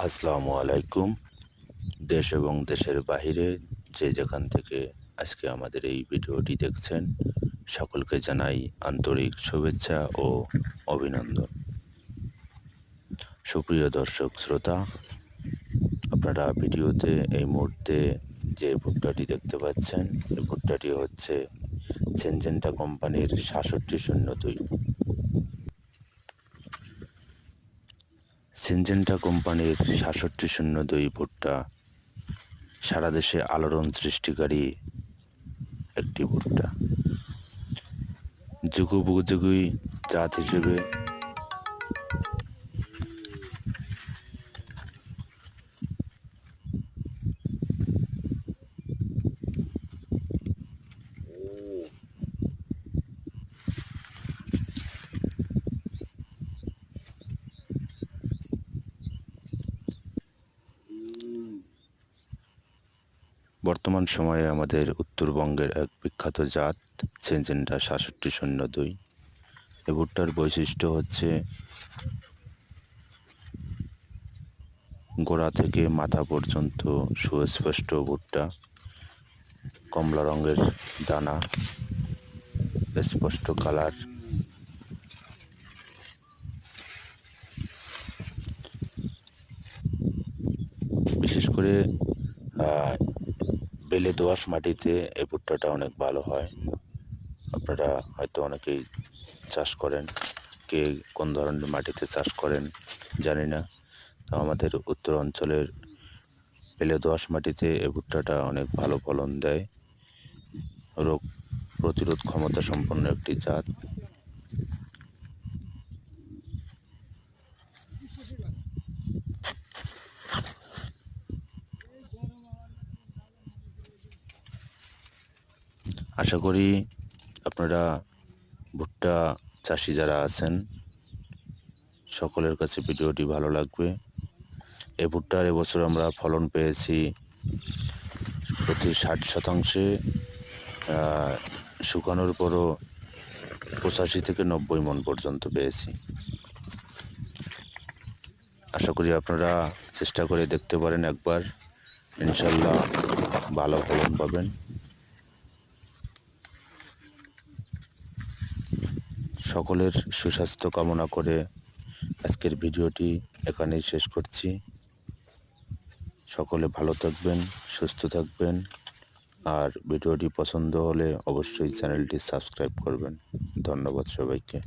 আসসালামু আলাইকুম। দেশ এবং দেশের বাহিরে যে যেখান থেকে আজকে আমাদের এই ভিডিওটি দেখছেন, সকলকে জানাই আন্তরিক শুভেচ্ছা ও অভিনন্দন। সুপ্রিয় দর্শক শ্রোতা, আপনারা ভিডিওতে এই মুহূর্তে যে ভুট্টাটি দেখতে পাচ্ছেন, এই ভুট্টাটি হচ্ছে সিনজেন্টা কোম্পানির ৬৭০২। সিনজেন্টা কোম্পানির ৬৭০২ ভুট্টা সারা দেশে আলোড়ন সৃষ্টিকারী একটি ভুট্টা। যুগোপযোগী জাত হিসেবে বর্তমান সময়ে আমাদের উত্তরবঙ্গের এক বিখ্যাত জাত সিনজেন্টা ৬৭০২। এই ভুট্টার বৈশিষ্ট্য হচ্ছে গোড়া থেকে মাথা পর্যন্ত সুস্পষ্ট ভুট্টা, কমলা রঙের দানা, স্পষ্ট কালার। বিশেষ করে বেলে দোআঁশ মাটিতে এই ভুট্টাটা অনেক ভালো হয়। আপনারা হয়তো অনেকেই চাষ করেন, কে কোন ধরনের মাটিতে চাষ করেন জানি না। তো আমাদের উত্তর অঞ্চলের বেলে দোআঁশ মাটিতে এই ভুট্টাটা অনেক ভালো ফলন দেয়। রোগ প্রতিরোধ ক্ষমতা সম্পন্ন একটি জাত। আশা করি আপনারা ভুট্টা চাষি যারা আছেন সকলের কাছে ভিডিওটি ভালো লাগবে। এই ভুট্টার এবছর আমরা ফলন পেয়েছি প্রতি ৬০%, শুকানোর পরও ৮৫ থেকে ৯০ মণ পর্যন্ত পেয়েছি। আশা করি আপনারা চেষ্টা করে দেখতে পারেন একবার, ইনশাল্লাহ ভালো ফলন পাবেন। সকলের সুস্বাস্থ্য কামনা করে আজকের ভিডিওটি এখানেই শেষ করছি। সকলে ভালো থাকবেন, সুস্থ থাকবেন, আর ভিডিওটি পছন্দ হলে অবশ্যই চ্যানেলটি সাবস্ক্রাইব করবেন। ধন্যবাদ সবাইকে।